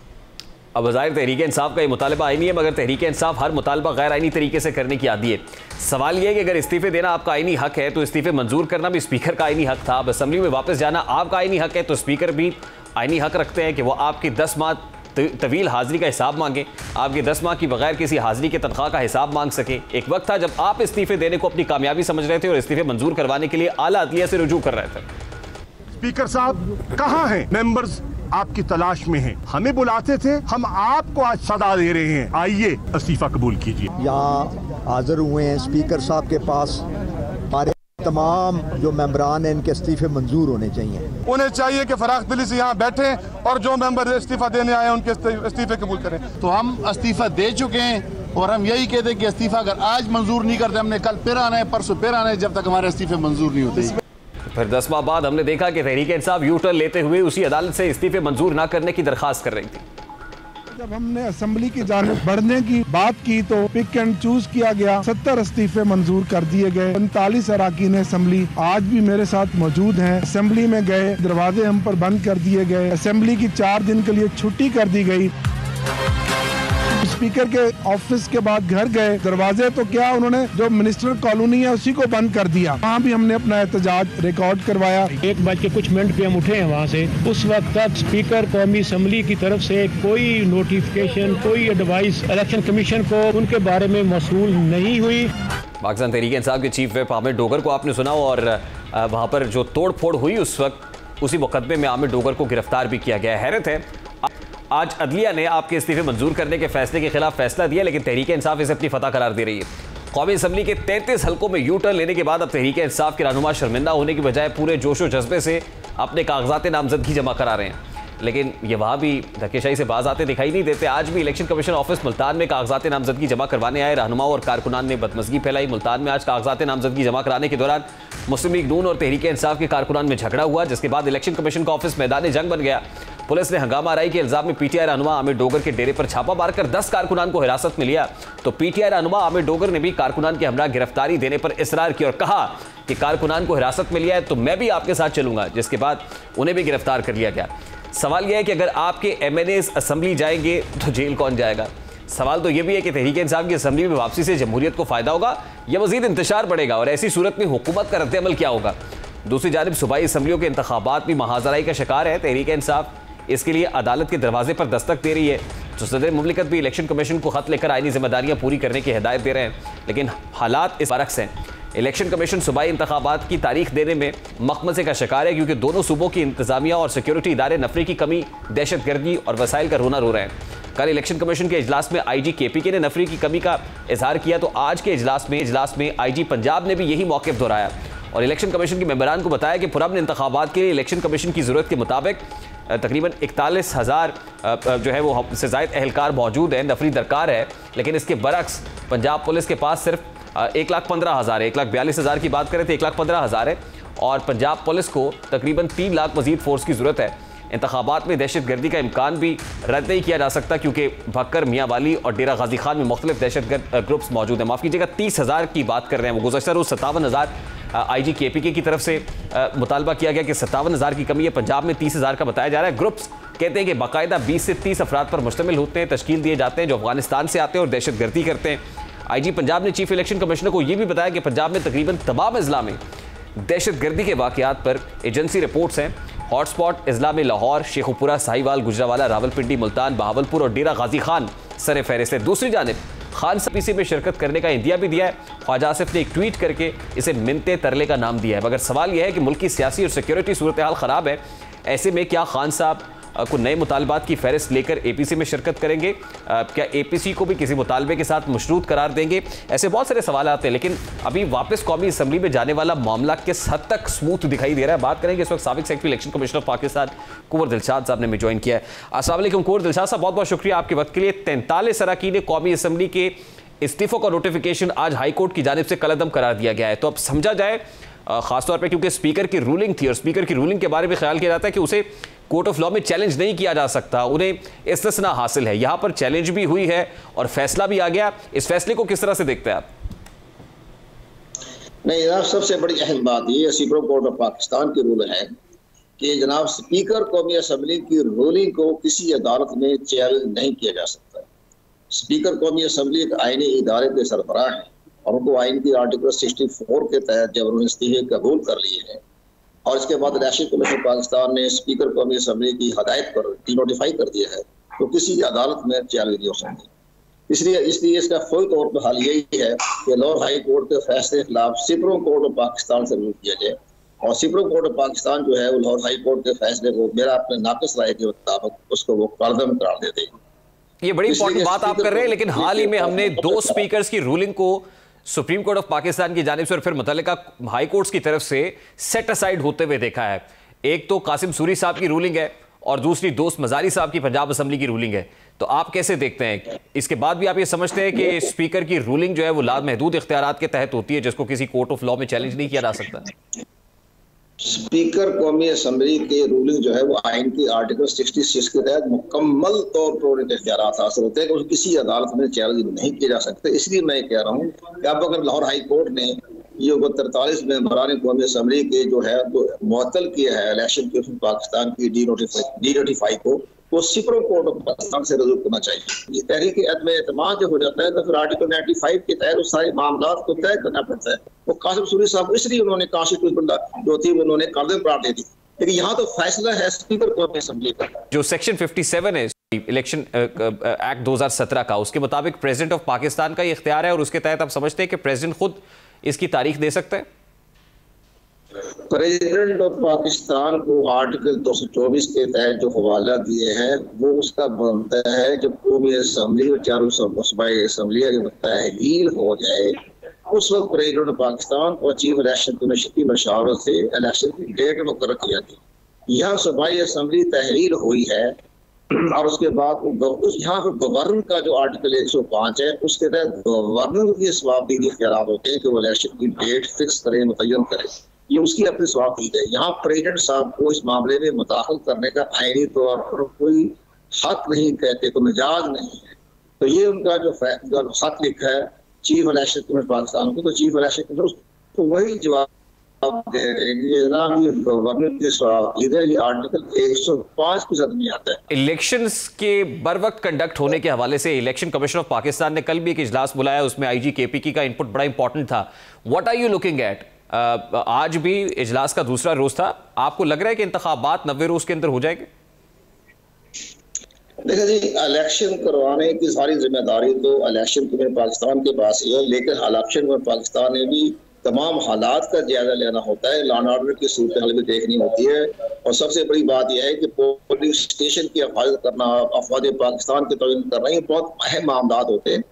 अब ज़ाहिर तहरीक इंसाफ का ये मुतालबा आईनी है, मगर तहरीक इंसाफ हर मुतालबा गैर आईनी तरीके से करने की आदी है। सवाल ये है कि अगर इस्तीफे देना आपका आईनी हक है तो इस्तीफे मंजूर करना भी स्पीकर का आईनी हक था। अब असम्बली में वापस जाना आपका आईनी हक है तो स्पीकर भी आईनी हक रखते हैं कि वो आपकी 10 माह तवील हाजिरी का हिसाब मांगे, आपके 10 माह की बगैर किसी हाजिरी के तनख्वाह का हिसाब मांग सके। एक वक्त था जब आप इस्तीफे देने को अपनी कामयाबी समझ रहे थे और इस्तीफे मंजूर करवाने के लिए आला अदलिया से रुजू कर रहे थे। स्पीकर साहब कहाँ हैं? मेंबर्स आपकी तलाश में हैं, हमें बुलाते थे, हम आपको आज सदा दे रहे हैं, आइए इस्तीफा कबूल कीजिए। यहाँ हाजिर हुए हैं स्पीकर साहब के पास, हमारे तमाम जो मेंबरान हैं इनके इस्तीफे मंजूर होने चाहिए। उन्हें चाहिए कि फराख दिली से यहाँ बैठे और जो मेंबर इस्तीफा देने आए उनके इस्तीफे कबूल करें। तो हम इस्तीफा दे चुके हैं और हम यही कहते हैं कि इस्तीफा अगर आज मंजूर नहीं करते, हमने कल फिर आना है, परसों फिर आना है, जब तक हमारे इस्तीफे मंजूर नहीं होते। फिर 10 माह बाद हमने देखा कि तहरीक इंसाफ यू टर्न लेते हुए उसी अदालत से इस्तीफे मंजूर न करने की दरखास्त कर रही थी। जब हमने असेंबली की जानिब बढ़ने की बात की तो पिक एंड चूज किया गया, 70 इस्तीफे मंजूर कर दिए गए। 45 अरकान असेंबली आज भी मेरे साथ मौजूद हैं। असेंबली में गए, दरवाजे हम पर बंद कर दिए गए। असेंबली की 4 दिन के लिए छुट्टी कर दी गई। स्पीकर के ऑफिस के बाद घर गए, दरवाजे तो क्या उन्होंने जो मिनिस्टर कॉलोनी है उसी को बंद कर दिया। वहाँ भी हमने अपना एहतजाज रिकॉर्ड करवाया। 1 कुछ मिनट पे हम उठे हैं वहाँ से। उस वक्त तक स्पीकर कौमी असम्बली की तरफ से कोई नोटिफिकेशन, कोई एडवाइस इलेक्शन कमीशन को उनके बारे में मौसूल नहीं हुई। पाकिस्तान तहरीक इंसाफ के चीफ व्हिप आमिर डोगर को आपने सुना, और वहाँ पर जो तोड़ फोड़ हुई उस वक्त उसी मुकदमे में आमिर डोगर को गिरफ्तार भी किया गया। हैरत है, आज अदलिया ने आपके इस्तीफे मंजूर करने के फैसले के खिलाफ फैसला दिया, लेकिन तहरीक इंसाफ इसे अपनी फतह करार दे रही है। कौमी असम्बली के 33 हल्कों में यू टर्न लेने के बाद अब तहरीक इंसाफ के रहनुमा शर्मिंदा होने की बजाय पूरे जोशो जज्बे से अपने कागजात नामजदगी जमा करा रहे हैं। लेकिन ये वहाँ भी धक्केशाही से बाज आते दिखाई नहीं देते। आज भी इलेक्शन कमीशन ऑफिस मुल्तान में कागजात नामजदगी जमा करवाने आए रहनुमाओं और कारकुनान ने बदमज़गी फैलाई। मुल्तान में आज कागजात नामजदगी जमा कराने के दौरान मुस्लिम लीग नून और तहरीक इंसाफ के कारकुनान में झगड़ा हुआ, जिसके बाद इलेक्शन कमीशन का ऑफिस मैदान जंग बन गया। पुलिस ने हंगामा आराई के इल्जाम में पीटीआई रहनुमा आमिर डोगर के डेरे पर छापा मारकर 10 कारकुनान को हिरासत में लिया। तो पीटीआई रहनुमा आमिर डोगर ने भी कारकुनान के हमरा गिरफ्तारी देने पर इसरार किया और कहा कि कारकुनान को हिरासत में लिया है तो मैं भी आपके साथ चलूंगा, जिसके बाद उन्हें भी गिरफ्तार कर लिया गया। सवाल यह है कि अगर आपके एमएनएस असेंबली जाएंगे तो जेल कौन जाएगा? सवाल तो यह भी है कि तहरीक इंसाफ की असेंबली में वापसी से जमहूरियत को फायदा होगा या मजीद इंतशार बढ़ेगा, और ऐसी सूरत में हुकूमत का रद्द-ए-अमल क्या होगा? दूसरी जानिब सूबाई असेंबलियों के इंतखाबात भी महाजराई का शिकार है। तहरीक इंसाफ इसके लिए अदालत के दरवाजे पर दस्तक दे रही है। तो सदर मुमलिकत भी इलेक्शन कमीशन को खत लेकर आईनी जिम्मेदारियां पूरी करने की हिदायत दे रहे हैं, लेकिन हालात इस बरक्स हैं। इलेक्शन कमीशन सूबाई इंतखाबात की तारीख देने में मखमसे का शिकार है, क्योंकि दोनों सूबों की इंतजामिया और सिक्योरिटी इदारे नफरी की कमी, दहशतगर्दी और वसाइल का रोना रो रहे हैं। कल इलेक्शन कमीशन के इजलास में IG KPK ने नफरी की कमी का इजहार किया, तो आज के इजलास में IG पंजाब ने भी यही मौक़िफ़ दोहराया और इलेक्शन कमीशन के मेंबरान को बताया कि पुरअमन इंतखाबात के लिए इलेक्शन कमीशन की ज़रूरत के मुताबिक तकरीबन 41,000 जो है वो से ज़ायद एहलकार मौजूद है, नफरी दरकार है। लेकिन इसके बरक्स पंजाब पुलिस के पास सिर्फ 1,15,000 है। 1,42,000 की बात करें तो 1,15,000 है, और पंजाब पुलिस को तकरीबन 3 लाख मजीद फोर्स की ज़रूरत है। इंतखाबात में दहशतगर्दी का इम्कान भी रद्द नहीं किया जा सकता, क्योंकि भक्कर, मियाँ वाली और डेरा गाजी खान में मुख्तलिफ दहशतगर्द ग्रुप्स मौजूद हैं। माफ़ कीजिएगा, 30,000 की बात कर रहे हैं। वो गुज़श्ता रोज़ 57,000 IG KPK की तरफ से मुतालबा किया गया कि 57,000 की कमी है, पंजाब में 30,000 का बताया जा रहा है। ग्रुप्स कहते हैं कि बाकायदा 20 से 30 अफराद पर मुश्तमिल होते हैं, तश्कील दिए जाते हैं, जो अफगानिस्तान से आते हैं और दहशतगर्दी करते हैं। IG पंजाब ने चीफ इलेक्शन कमिश्नर को यह भी बताया कि पंजाब में तकरीबन तमाम अजला में दहशतगर्दी के वाक़यात पर एजेंसी रिपोर्ट्स हैं। हॉटस्पॉट अजला में लाहौर, शेखुपुरा, साहिवाल, गुजरावाला, रावलपिंडी, मुल्तान, बहावलपुर और डेरा गाजी खान सर फहरिस्त है। दूसरी जानिब खान पीसी में शिरकत करने का इंदिया भी दिया है। ख्वाजा आसिफ ने एक ट्वीट करके इसे मिनते तरले का नाम दिया है। मगर सवाल यह है कि मुल्क की सियासी और सिक्योरिटी सूरत हाल ख़राब है, ऐसे में क्या खान साहब को नए मुतालबात की फहरिस्त लेकर APC में शिरकत करेंगे? क्या APC को भी किसी मुतालबे के साथ मशरूत करार देंगे? ऐसे बहुत सारे सवाल आते हैं। लेकिन अभी वापस कौमी असम्बली में जाने वाला मामला किस हद तक स्मूथ दिखाई दे रहा है, बात करेंगे। इस वक्त साबिक secretary election commissioner of Pakistan Kunwar Dilshad Sahab ने हमें ज्वाइन किया है। अस्सलाम वालेकुम कुंवर दिलशाद साहब, बहुत बहुत शुक्रिया आपके वक्त के लिए। 43 अरकान कौमी असम्बली के इस्तीफों का नोटिफिकेशन आज हाई कोर्ट की जानिब से कलअदम करार दिया गया है। तो अब समझा जाए, खासतौर पर क्योंकि स्पीकर की रूलिंग थी और स्पीकर की रूलिंग के बारे में ख्याल किया जाता है कि उसे कोर्ट ऑफ लॉ में चैलेंज नहीं किया जा सकता, उन्हें इस्तिस्ना हासिल है। यहाँ पर चैलेंज भी हुई है और फैसला भी आ गया। इस फैसले को किस तरह से देखते हैं आप? नहीं जनाब, सबसे बड़ी अहम बात ये सुप्रीम कोर्ट ऑफ पाकिस्तान की रूल है कि जनाब स्पीकर कौमी असम्बली की रूलिंग को किसी अदालत में चैलेंज नहीं किया जा सकता। स्पीकर कौमी असम्बली एक आईनी इदारे के सरबराह हैं और उनको आइन की आर्टिकल 64 के तहत जब उन्होंने इस्तीफे कबूल कर लिए हैं और इसके बाद इलेक्शन कमीशन पाकिस्तान ने स्पीकर कौमी असम्बली की हदायत पर नोटिफाई कर दिया है, तो किसी अदालत में चैलेंज नहीं हो सकती। इसलिए इसका फौरी तौर पर हाल यही है कि लाहौर हाई कोर्ट के फैसले के खिलाफ सुप्रीम कोर्ट ऑफ पाकिस्तान से रूल किया जाए और सुप्रीम कोर्ट ऑफ पाकिस्तान जो है वो लाहौर हाई कोर्ट के फैसले को मेरा अपने नाक़िस राय के मुताबिक उसको वो कलअदम करार दे देगी। ये बड़ी इंपॉर्टेंट बात आप कर रहे हैं, लेकिन हाल ही में हमने 2 स्पीकर्स की रूलिंग को सुप्रीम कोर्ट ऑफ पाकिस्तान की जानिब से और फिर मुतल्लिका हाई कोर्ट्स की तरफ से सेट असाइड होते हुए देखा है। एक तो कासिम सूरी साहब की रूलिंग है और दूसरी दोस्त मजारी साहब की पंजाब असम्बली की रूलिंग है। तो आप कैसे देखते हैं? इसके बाद भी आप ये समझते हैं कि स्पीकर की रूलिंग जो है वो लामहदूद इख्तियारात के तहत होती है, जिसको किसी कोर्ट ऑफ लॉ में चैलेंज नहीं किया जा सकता? स्पीकर कौमी असम्बली के रूलिंग जो है वो आइन की आर्टिकल 66 के तहत मुकम्मल तौर पर उनके इख्तियारात हासिल होते हैं कि किसी अदालत में चैलेंज नहीं किए जा सकते। इसलिए मैं कह रहा हूँ कि अब अगर लाहौर हाई कोर्ट ने ये 43 मेंबरान कौमी असम्बली के जो है वो मुअत्तल किया है इलेक्शन कमीशन पाकिस्तान की डी नोटिफाई को, वो सुप्रीम कोर्ट ऑफ पाकिस्तान से रजू करना चाहिए। ये तहरीक अदम एतमाद जो हो जाता है तो फिर आर्टिकल 95 के तहत उस सारे मामला को तय करना पड़ता है। वो कासिम सूरी साहब इसलिए उन्होंने कॉन्स्टिट्यूशन जो थी उन्होंने कागज पर दे दी, लेकिन यहाँ तो फैसला है स्पीकर कौमी असम्बली का। जो सेक्शन 57 है इलेक्शन एक्ट 2017 का, उसके मुताबिक प्रेसिडेंट ऑफ पाकिस्तान का ये इख्तियार है और उसके तहत आप समझते हैं कि प्रेसिडेंट खुद इसकी तारीख दे सकते हैं? प्रेसिडेंट ऑफ पाकिस्तान को आर्टिकल 224 के तहत जो हवाला दिए हैं वो उसका बनता है जब कौमी असम्बली और चारों सूबाई असम्बली तहलील हो जाए उस वक्त प्रेसिडेंट ऑफ पाकिस्तान और चीफ इलेक्शन कमीशन की मशावरत से इलेक्शन की डेट मुकर्रर की जाती है। यहाँ सूबाई असम्बली तहलील हुई है और उसके बाद यहाँ पर गवर्नर का जो आर्टिकल 105 है उसके तहत गवर्नर की स्वाबी के ख्याल होते हैं कि वो इलेक्शन की डेट फिक्स करे, मुतय्यन करे। ये उसकी अपनी स्वाबी है। यहाँ प्रेसिडेंट साहब को इस मामले में मुदाखल करने का आईनी तौर पर कोई हक नहीं कहते, कोई मिजाज नहीं है। तो ये उनका जो खत लिखा है चीफ इलेक्शन कमीशन पाकिस्तान को, तो चीफ इलेक्शन कमीशन उसको वही जवाब इलेक्शंस के बर वक्त कंडक्ट होने के हवाले से इलेक्शन कमीशन ऑफ पाकिस्तान ने कल भी एक इजलास बुलाया, उसमें आईजी केपीकी का इनपुट बड़ा इंपॉर्टेंट था। What are you looking at? आज भी इजलास का दूसरा रोज था, आपको लग रहा है कि इंतखाबात 90 रोज के अंदर हो जाएंगे? देखिए जी, इलेक्शन करवाने की सारी जिम्मेदारी तो इलेक्शन कमीशन पाकिस्तान के पास ही है, लेकिन इलेक्शन कमीशन पाकिस्तान ने भी तमाम हालात का जायजा लेना होता है, लॉ एंड ऑर्डर की सूरत हाल भी देखनी होती है। और सबसे बड़ी बात यह है कि पोलिंग स्टेशन की हिफाजत करना, अफवाज पाकिस्तान के तयन करना, ये बहुत अहम मामला होते हैं।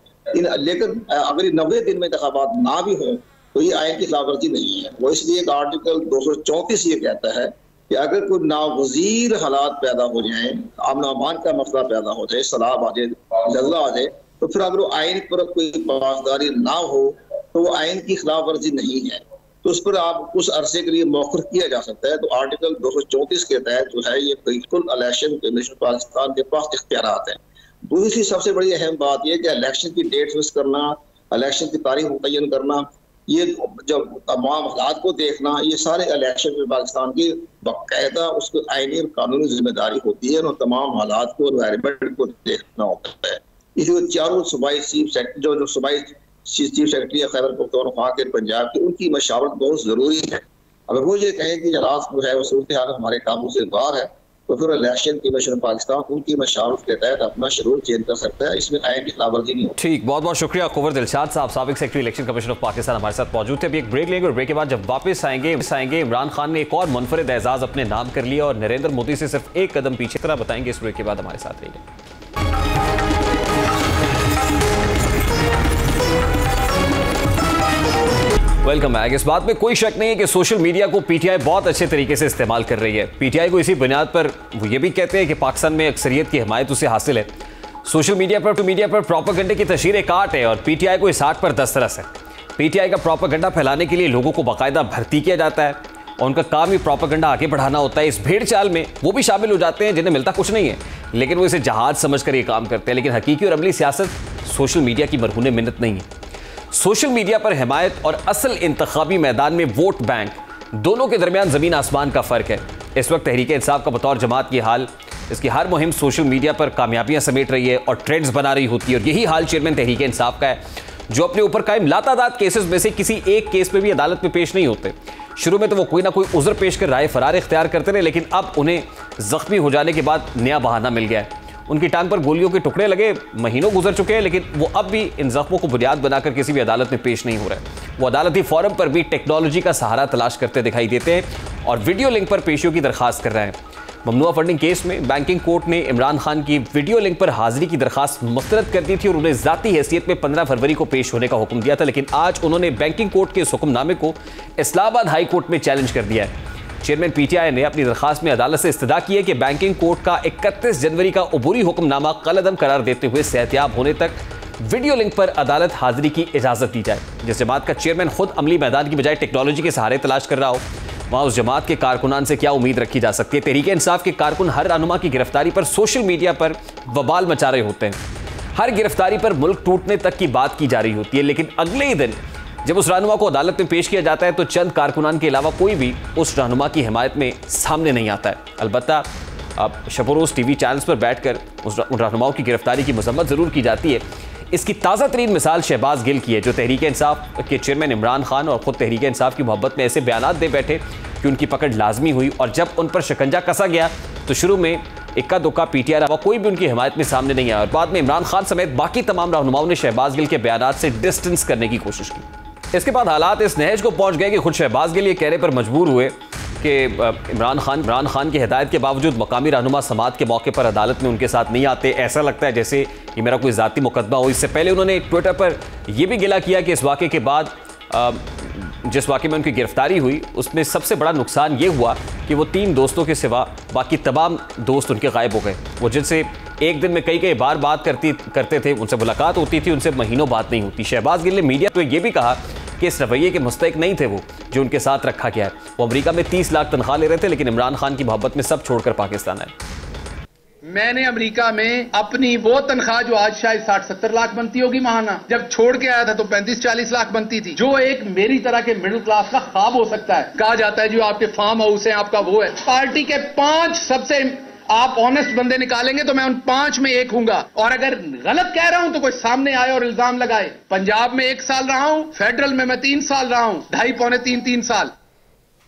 लेकिन अगर 90 दिन में इंतखाबात ना भी हो तो ये आइन की खिलाफवर्जी नहीं है। वो इसलिए आर्टिकल 234 ये कहता है कि अगर कोई नागजीर हालात पैदा हो जाए, अमन अमान का मसला पैदा हो जाए, सलाब आ जाए, जल्ला आ जाए, तो फिर अगर वो आइन पर कोई पासदारी ना हो तो वो आइन की खिलाफ वर्जी नहीं है, तो उस पर आप कुछ अरसे के लिए मौखर किया जा सकता है। तो आर्टिकल 234 के तहत जो है ये बिल्कुल इलेक्शन कमीशन पाकिस्तान के पास इख्तियारात हैं। दूसरी सबसे बड़ी अहम बात यह कि इलेक्शन की डेट फिक्स करना, इलेक्शन की तारीख मुतय्यन करना, ये जब तमाम हालात को देखना, ये सारे इलेक्शन में पाकिस्तान की बाकायदा उसको आईनी और कानूनी जिम्मेदारी होती है और तमाम हालात को एनवायरमेंट को देखना होता है। इसलिए चारों सूबाई चीफ सेक्रेटरी जो सूबाई चीफ सेक्रेटरी खैबर पख्तूनख्वा के पंजाब की, उनकी मशावरत बहुत जरूरी है। अगर वो ये कहें कि इजलास जो है वो सूरत हाल हमारे काबू से बाहर है तो फिर इलेक्शन कमीशन पाकिस्तान उनकी मशावरत के तहत अपना शेड्यूल चेंज कर सकता है, इसमें आइन की खिलाफवर्जी नहीं होती। ठीक, बहुत बहुत शुक्रिया कुंवर दिलशाद साहब, साबिक secretary election commission of Pakistan हमारे साथ मौजूद थे। अभी एक ब्रेक लेंगे और ब्रेक के बाद जब वापस आएंगे इमरान खान ने एक और मुनफरिद एजाज अपने नाम कर लिया और नरेंद्र मोदी से सिर्फ एक कदम पीछे। तरह बताएंगे इस ब्रेक के बाद, हमारे साथ रहिए। Welcome back. इस बात में कोई शक नहीं है कि सोशल मीडिया को पीटीआई बहुत अच्छे तरीके से इस्तेमाल कर रही है। पीटीआई को इसी बुनियाद पर वो ये भी कहते हैं कि पाकिस्तान में अक्सरियत की हिमायत उसे हासिल है। सोशल मीडिया पर प्रोपेगेंडा की तशहीर एक आर्ट है और पीटीआई को इस आर्ट पर दस्तरस है। पीटीआई का प्रोपेगेंडा फैलाने के लिए लोगों को बाकायदा भर्ती किया जाता है और उनका काम ही प्रोपेगेंडा आगे बढ़ाना होता है। इस भेड़ चाल में वो भी शामिल हो जाते हैं जिन्हें मिलता कुछ नहीं है, लेकिन वो इसे जहाज समझकर ये काम करते हैं। लेकिन हकीकी और अमली सियासत सोशल मीडिया की मरहून मिन्नत नहीं है। सोशल मीडिया पर हिमायत और असल इंतखाबी मैदान में वोट बैंक, दोनों के दरमियान जमीन आसमान का फर्क है। इस वक्त तहरीक इंसाफ का बतौर जमात की हाल, इसकी हर मुहिम सोशल मीडिया पर कामयाबियां समेट रही है और ट्रेंड्स बना रही होती है। और यही हाल चेयरमैन तहरीक इंसाफ का है, जो अपने ऊपर कायम लातादाद केसेस में से किसी एक केस में भी अदालत में पेश नहीं होते। शुरू में तो वो कोई ना कोई उज़्र पेश कर राय फरार इख्तियार करते रहे, लेकिन अब उन्हें जख्मी हो जाने के बाद नया बहाना मिल गया है। उनकी टांग पर गोलियों के टुकड़े लगे, महीनों गुजर चुके हैं, लेकिन वो अब भी इन जख्मों को बुनियाद बनाकर किसी भी अदालत में पेश नहीं हो रहे। वो अदालती फोरम पर भी टेक्नोलॉजी का सहारा तलाश करते दिखाई देते हैं और वीडियो लिंक पर पेशियों की दरखास्त कर रहे हैं। ममनुआ फंडिंग केस में बैंकिंग कोर्ट ने इमरान खान की वीडियो लिंक पर हाजिरी की दरखास्त मुस्तरद कर दी थी और उन्हें ज़ाती हैसियत में 15 फरवरी को पेश होने का हुक्म दिया था, लेकिन आज उन्होंने बैंकिंग कोर्ट के इस हुक्मनामे को इस्लामाबाद हाई कोर्ट में चैलेंज कर दिया है। चेयरमैन पीटीआई ने अपनी दरखास्त में अदालत से इस्तदा की है कि बैंकिंग कोर्ट का 31 जनवरी का उबूरी हुक्मनामा कलअदम करार देते हुए सेहतियाब होने तक वीडियो लिंक पर अदालत हाजिरी की इजाजत दी जाए। जिस जमात का चेयरमैन खुद अमली मैदान की बजाय टेक्नोलॉजी के सहारे तलाश कर रहा हो, वहां उस जमात के कारकुनान से क्या उम्मीद रखी जा सकती है। तहरीक इंसाफ के कारकुन हर रहनुमा की गिरफ्तारी पर सोशल मीडिया पर बवाल मचा रहे होते हैं। हर गिरफ्तारी पर मुल्क टूटने तक की बात की जा रही होती है, लेकिन अगले ही दिन जब उस रहनुमा को अदालत में पेश किया जाता है तो चंद कारकुनान के अलावा कोई भी उस रहनुमा की हिमायत में सामने नहीं आता है। अलबत्ता अब शब रोज़ टीवी चैनल्स पर बैठकर उन रहनुमाओं की गिरफ्तारी की मजम्मत ज़रूर की जाती है। इसकी ताज़ा तरीन मिसाल शहबाज गिल की है, जो तहरीक इंसाफ के चेयरमैन इमरान खान और ख़ुद तहरीक इंसाफ की मोहब्बत में ऐसे बयानात दे बैठे कि उनकी पकड़ लाजमी हुई, और जब उन पर शिकंजा कसा गया तो शुरू में इक्का दुक्का पीटीआई अलावा कोई भी उनकी हिमायत में सामने नहीं आया, और बाद में इमरान खान समेत बाकी तमाम रहनुमाओं ने शहबाज गिल के बयानात से डिस्टेंस करने की कोशिश की। इसके बाद हालात इस नहज को पहुंच गए कि खुद शहबाज गिल ये कहने पर मजबूर हुए कि इमरान खान की हिदायत के बावजूद मकामी रहनुमा समात के मौके पर अदालत में उनके साथ नहीं आते। ऐसा लगता है जैसे ये मेरा कोई ज़ाती मुकदमा हो। इससे पहले उन्होंने ट्विटर पर यह भी गिला किया कि इस वाक़े के बाद जिस वाक़े में उनकी गिरफ्तारी हुई उसमें सबसे बड़ा नुकसान ये हुआ कि वो 3 दोस्तों के सिवा बाकी तमाम दोस्त उनके गायब हो गए। वो जिनसे एक दिन में कई बार बात करते थे, उनसे मुलाकात होती थी, उनसे महीनों बात नहीं होती। शहबाज गिल ने मीडिया तो ये भी कहा कि इस रवैये के मुस्तहिक नहीं थे वो जो उनके साथ रखा गया है। वो अमेरिका में 30 लाख तनख्वाह ले रहे थे, लेकिन इमरान खान की मोहब्बत में सब छोड़कर पाकिस्तान आए। मैंने अमेरिका में अपनी वो तनख्वाह जो आज शायद 60-70 लाख बनती होगी महाना, जब छोड़ के आया था तो 35-40 लाख बनती थी, जो एक मेरी तरह के मिडिल क्लास का ख्वाब हो सकता है। कहा जाता है जो आपके फार्म हाउस है आपका वो है। पार्टी के 5 सबसे आप ऑनेस्ट बंदे निकालेंगे तो मैं उन 5 में एक हूंगा, और अगर गलत कह रहा हूं तो कोई सामने आए और इल्जाम लगाए। पंजाब में 1 साल रहा हूं, फेडरल में मैं 3 साल रहा हूं, 2.5-3 साल।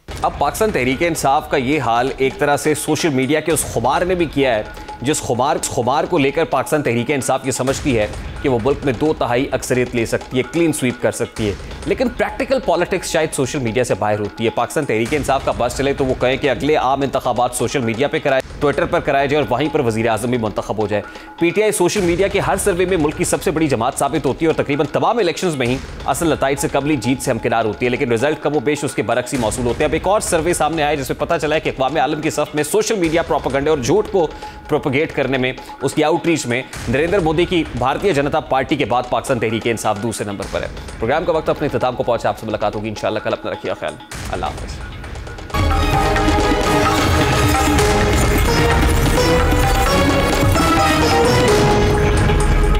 अब पाकिस्तान तहरीक इंसाफ का ये हाल एक तरह से सोशल मीडिया के उस खुमार ने भी किया है, जिस खुमार को लेकर पाकिस्तान तहरीक इंसाफ ये समझती है कि वो मुल्क में 2/3 अक्सरियत ले सकती है, क्लीन स्वीप कर सकती है। लेकिन प्रैक्टिकल पॉलिटिक्स शायद सोशल मीडिया से बाहर होती है। पाकिस्तान तहरीक इंसाफ का बस चले तो वो कहे कि अगले आम इंतखाबात सोशल मीडिया पर कराए, ट्विटर पर कराया जाए और वहीं पर वज़ीर आज़म भी मुंतखब हो जाए। पीटीआई सोशल मीडिया के हर सर्वे में मुल्क की सबसे बड़ी जमात साबित होती है और तकरीबन तमाम इलेक्शंस में ही असल नताइज से कबली जीत से हमकिनार होती है, लेकिन रिजल्ट कम व बेश उसके बरक्स ही मौसूल होते हैं। अब एक और सर्वे सामने आया जिसमें पता चला है कि अक़वाम आलम की सफ में सोशल मीडिया प्रोपेगेंडा और झूठ को प्रोपेगेट करने में, उसकी आउटरीच में नरेंद्र मोदी की भारतीय जनता पार्टी के बाद पाकिस्तान तहरीक इंसाफ दूसरे नंबर पर है। प्रोग्राम का वक्त अपने इख्तिताम को पहुंचा। आपसे मुलाकात होगी इंशाअल्लाह कल। अपना रखिए ख्याल। अल्लाह हाफ़िज़।